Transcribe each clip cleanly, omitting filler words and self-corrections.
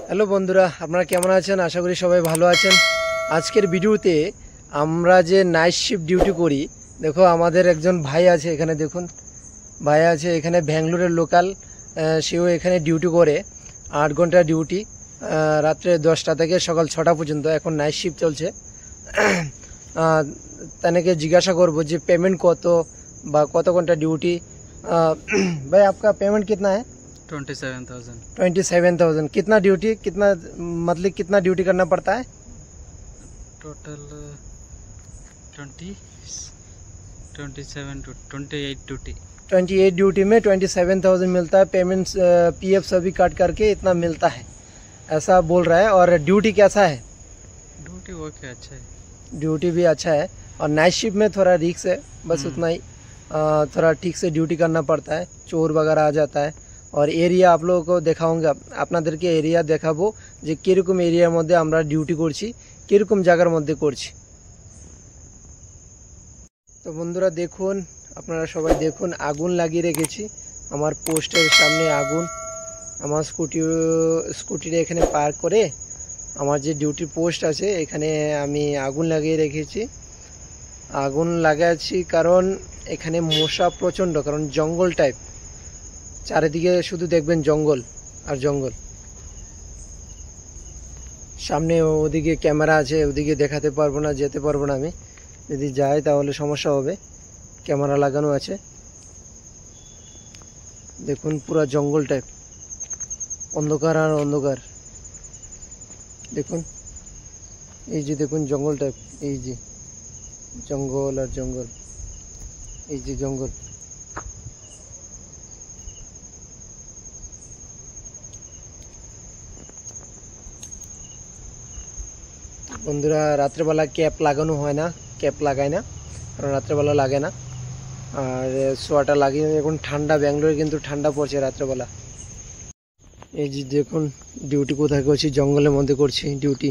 Hello বন্ধুরা, আপনারা কেমন আছেন? আশা করি সবাই ভালো আছেন। আজকের ভিডিওতে আমরা যে নাইট শিফট ডিউটি করি, দেখো আমাদের একজন ভাই আছে এখানে, দেখুন ভাই আছে এখানে, ব্যাঙ্গালোরের লোকাল। সেও এখানে ডিউটি করে 8 ঘন্টা ডিউটি, রাত্রে 10টা থেকে সকাল 6টা পর্যন্ত। এখন নাইট শিফট চলছে। তাকে জিজ্ঞাসা করবো যে पेमेंट কত বা কত ঘন্টা ডিউটি। भाई आपका पेमेंट कितना है? 27,000। कितना ड्यूटी, कितना मतलब कितना ड्यूटी करना पड़ता है? Total 27 to 28 duty. 28 ड्यूटी में 27,000 मिलता है। पेमेंट पीएफ सभी काट करके इतना मिलता है, ऐसा बोल रहा है। और ड्यूटी कैसा है? ड्यूटी ओके, अच्छा है। ड्यूटी भी अच्छा है। और नाइट शिफ्ट में थोड़ा रिस्क है, बस उतना ही। थोड़ा ठीक से ड्यूटी करना पड़ता है, चोर वगैरह आ जाता है। और एरिया आप लोगों को দেখাऊंगा, আপনাদেরকে এরিয়া দেখাবো যে কিরকম এরিয়ার মধ্যে আমরা ডিউটি করছি, কিরকম জায়গার মধ্যে করছি। তো বন্ধুরা দেখুন, আপনারা সবাই দেখুন, আগুন লাগিয়ে রেখেছি আমার পোস্টের সামনে। আগুন আমার স্কুটিটা এখানে পার্ক করে আমার যে ডিউটি পোস্ট আছে এখানে আমি আগুন লাগিয়ে রেখেছি। আগুন লাগাচ্ছি কারণ এখানে মশা প্রচণ্ড, কারণ জঙ্গল টাইপ চারিদিকে শুধু দেখবেন জঙ্গল আর জঙ্গল। সামনে ওদিকে ক্যামেরা আছে, ওদিকে দেখাতে পারবো না, যেতে পারবো না আমি। যদি যাই তাহলে সমস্যা হবে, ক্যামেরা লাগানো আছে। দেখুন পুরো জঙ্গল টাইপ, অন্ধকার আর অন্ধকার। দেখুন এই যে, দেখুন জঙ্গল টাইপ, এই যে জঙ্গল আর জঙ্গল, এই যে জঙ্গল। বন্ধুরা রাত্রেবেলা ক্যাপ লাগানো হয় না, ক্যাপ লাগায় না, কারণ রাত্রেবেলা লাগে না। আর সোয়াটার লাগিয়ে, এখন ঠান্ডা, ব্যাঙ্গালোরে কিন্তু ঠান্ডা পড়ছে রাত্রেবেলা। এই যে দেখুন ডিউটি কোথায় করছি, জঙ্গলের মধ্যে করছি ডিউটি।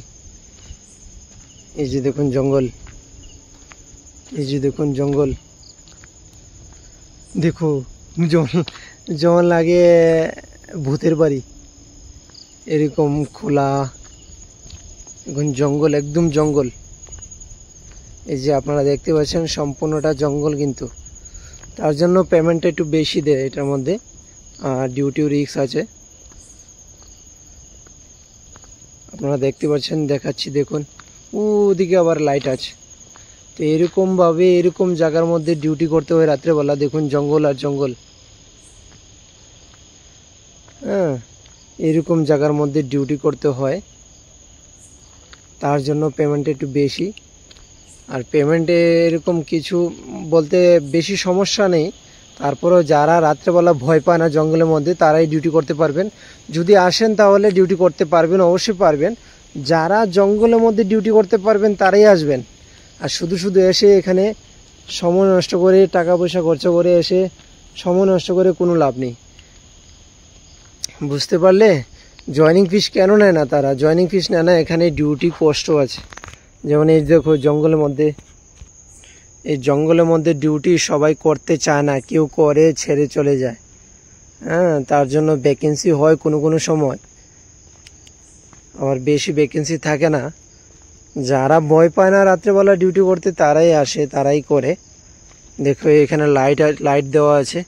এই যে দেখুন জঙ্গল, এই যে দেখুন জঙ্গল। দেখো যেমন লাগে ভূতের বাড়ি, এরকম খোলা। এখন জঙ্গল, একদম জঙ্গল। এই যে আপনারা দেখতে পাচ্ছেন সম্পূর্ণটা জঙ্গল, কিন্তু তার জন্য পেমেন্টটা একটু বেশি দেয় এটার মধ্যে। আর ডিউটিও রিস্ক আছে, আপনারা দেখতে পাচ্ছেন, দেখাচ্ছি দেখুন। ওদিকে আবার লাইট আছে। তো এরকমভাবে এরকম জায়গার মধ্যে ডিউটি করতে হয় রাত্রেবেলা। দেখুন জঙ্গল আর জঙ্গল, হ্যাঁ, এরকম জায়গার মধ্যে ডিউটি করতে হয়, তার জন্য পেমেন্ট একটু বেশি। আর পেমেন্টে এরকম কিছু বলতে বেশি সমস্যা নেই, তারপরেও যারা রাত্রেবেলা ভয় পায় না জঙ্গলের মধ্যে, তারাই ডিউটি করতে পারবেন। যদি আসেন তাহলে ডিউটি করতে পারবেন, অবশ্যই পারবেন। যারা জঙ্গলের মধ্যে ডিউটি করতে পারবেন তারাই আসবেন। আর শুধু শুধু এসে এখানে সময় নষ্ট করে, টাকা পয়সা খরচ করে এসে সময় নষ্ট করে কোনো লাভ নেই, বুঝতে পারলে? জয়নিং ফিস কেন নেয় না তারা? জয়নিং ফিস নেয় না, এখানে ডিউটি কষ্ট আছে। যেমন এই দেখো জঙ্গলের মধ্যে, এই জঙ্গলের মধ্যে ডিউটি সবাই করতে চায় না, কেউ করে ছেড়ে চলে যায়। হ্যাঁ, তার জন্য ভ্যাকেন্সি হয় কোনো সময়, আবার বেশি ভ্যাকেন্সি থাকে না। যারা ভয় পায় না রাত্রেবেলা ডিউটি করতে তারাই আসে, তারাই করে। দেখো এখানে লাইট দেওয়া আছে,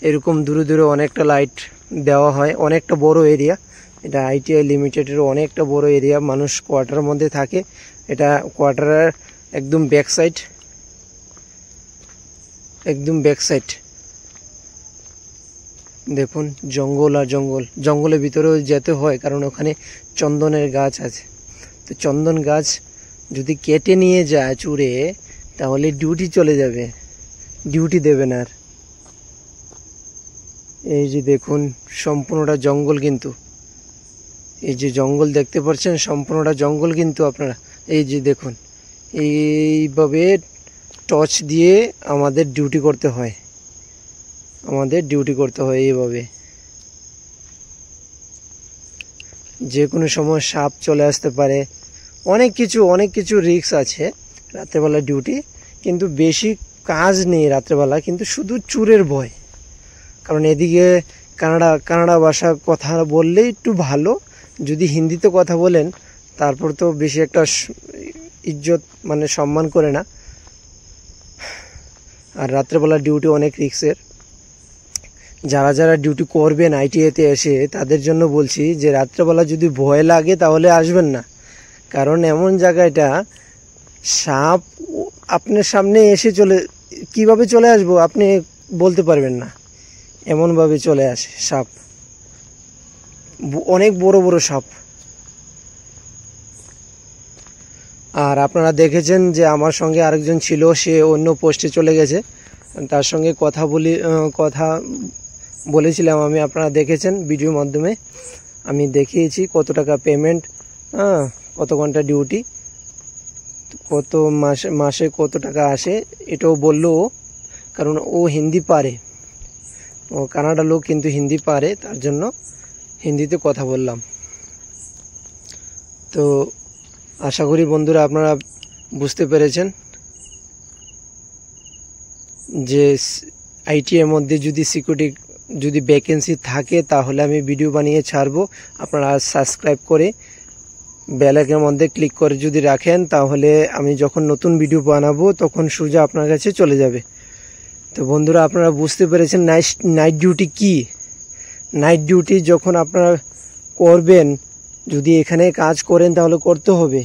এরকম দূরে দূরে অনেকটা লাইট দেওয়া হয়। অনেকটা বড় এরিয়া এটা, আইটিআই লিমিটেডের অনেকটা বড় এরিয়া। মানুষ কোয়ার্টারের মধ্যে থাকে। এটা কোয়ার্টারের একদম ব্যাক সাইড, একদম ব্যাক সাইড। দেখুন জঙ্গল আর জঙ্গল, জঙ্গলের ভিতরেও যেতে হয় কারণ ওখানে চন্দনের গাছ আছে। তো চন্দন গাছ যদি কেটে নিয়ে যায় চুরে, তাহলে ডিউটি চলে যাবে, ডিউটি দেবে না আর। এই যে দেখুন সম্পূর্ণটা জঙ্গল, কিন্তু এই যে জঙ্গল দেখতে পাচ্ছেন সম্পূর্ণটা জঙ্গল কিন্তু আপনারা। এই যে দেখুন এইভাবে টর্চ দিয়ে আমাদের ডিউটি করতে হয়, আমাদের ডিউটি করতে হয় এইভাবে। যে কোনো সময় সাপ চলে আসতে পারে, অনেক কিছু রিস্ক আছে রাত্রেবেলা ডিউটি। কিন্তু বেশি কাজ নেই রাত্রেবেলা, কিন্তু শুধু চুরের ভয়। কারণ এদিকে কানাডা ভাষা কথা বললে একটু ভালো, যদি হিন্দিতে কথা বলেন তারপর তো বেশি একটা ইজ্জত মানে সম্মান করে না। আর রাত্রেবেলা ডিউটি অনেক রিস্কের। যারা যারা ডিউটি করবেন আইটিআইতে এসে তাদের জন্য বলছি যে রাত্রেবেলা যদি ভয় লাগে তাহলে আসবেন না, কারণ এমন জায়গাটা সাপ আপনার সামনে এসে কিভাবে চলে আসবো আপনি বলতে পারবেন না, এমনভাবে চলে আসে সাপ, অনেক বড় বড় সাপ। আর আপনারা দেখেছেন যে আমার সঙ্গে আরেকজন ছিল, সে অন্য পোস্টে চলে গেছে, তার সঙ্গে কথা বলেছিলাম আমি, আপনারা দেখেছেন ভিডিওর মাধ্যমে আমি দেখিয়েছি কত টাকা পেমেন্ট, কত ঘন্টা ডিউটি, কত মাসে কত টাকা আসে, এটাও বললো ও, কারণ ও হিন্দি পারে, ও কানাডা লোক কিন্তু হিন্দি পারে, তার জন্য হিন্দিতে কথা বললাম। তো আশা করি বন্ধুরা আপনারা বুঝতে পেরেছেন যে আইটিআইয়ের মধ্যে যদি সিকিউরিটি যদি ভ্যাকেন্সি থাকে তাহলে আমি ভিডিও বানিয়ে ছাড়বো। আপনারা সাবস্ক্রাইব করে বেল আইকনের মধ্যে ক্লিক করে যদি রাখেন তাহলে আমি যখন নতুন ভিডিও বানাবো তখন সোজা আপনার কাছে চলে যাবে। তো বন্ধুরা আপনারা বুঝতে পেরেছেন নাইট ডিউটি কি। নাইট ডিউটি যখন আপনারা করবেন, যদি এখানে কাজ করেন তাহলে করতে হবে,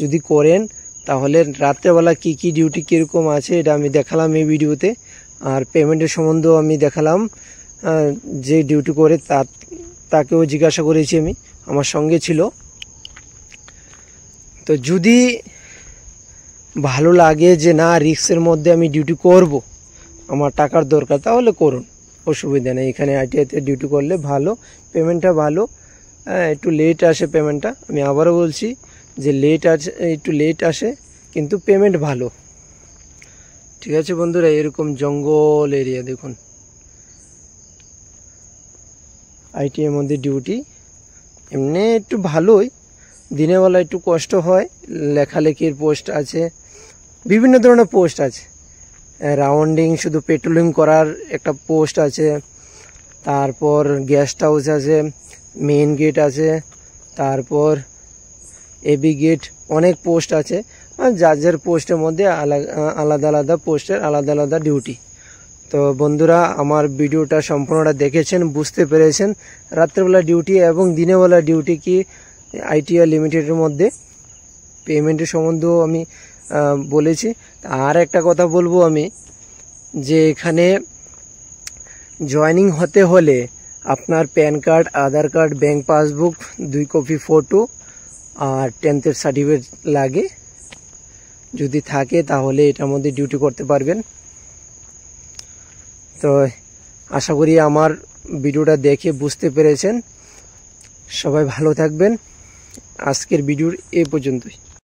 যদি করেন তাহলে রাত্রেবেলা কি কি ডিউটি কীরকম আছে এটা আমি দেখালাম এই ভিডিওতে। আর পেমেন্টের সম্বন্ধেও আমি দেখালাম, যে ডিউটি করে তাকেও জিজ্ঞাসা করেছি আমি, আমার সঙ্গে ছিল। তো যদি ভালো লাগে যে না রিস্কের মধ্যে আমি ডিউটি করব, আমার টাকার দরকার, তাহলে করুন, অসুবিধা নেই। এখানে আইটিআইতে ডিউটি করলে ভালো, পেমেন্টটা ভালো, একটু লেট আসে পেমেন্টটা, আমি আবারও বলছি যে একটু লেট আসে কিন্তু পেমেন্ট ভালো। ঠিক আছে বন্ধুরা, এরকম জঙ্গল এরিয়া দেখুন, আইটিআইয়ের মধ্যে ডিউটি এমনি একটু ভালোই, দিনের বেলা একটু কষ্ট হয়, লেখালেখির পোস্ট আছে, বিভিন্ন ধরনের পোস্ট আছে, রাউন্ডিং শুধু পেট্রোলিং করার একটা পোস্ট আছে, তারপর গেস্ট হাউস আছে, মেইন গেট আছে, তারপর এবি গেট, অনেক পোস্ট আছে। আর যার পোস্টের মধ্যে আলাদা আলাদা পোস্টের আলাদা আলাদা ডিউটি। তো বন্ধুরা আমার ভিডিওটা সম্পূর্ণটা দেখেছেন, বুঝতে পেরেছেন রাত্রেবেলা ডিউটি এবং দিনেরবেলা ডিউটি কি আইটিআই লিমিটেডের মধ্যে। পেমেন্টের সম্বন্ধেও আমি বলেছি। আর একটা কথা বলবো আমি, যে এখানে জয়েনিং হতে হলে আপনার PAN card, Aadhaar card, bank passbook, 2 copy photo আর 10th সার্টিফিকেট লাগে। যদি থাকে তাহলে এটার মধ্যে ডিউটি করতে পারবেন। তো আশা করি আমার ভিডিওটা দেখে বুঝতে পেরেছেন। সবাই ভালো থাকবেন। আজকের ভিডিওর এই পর্যন্তই।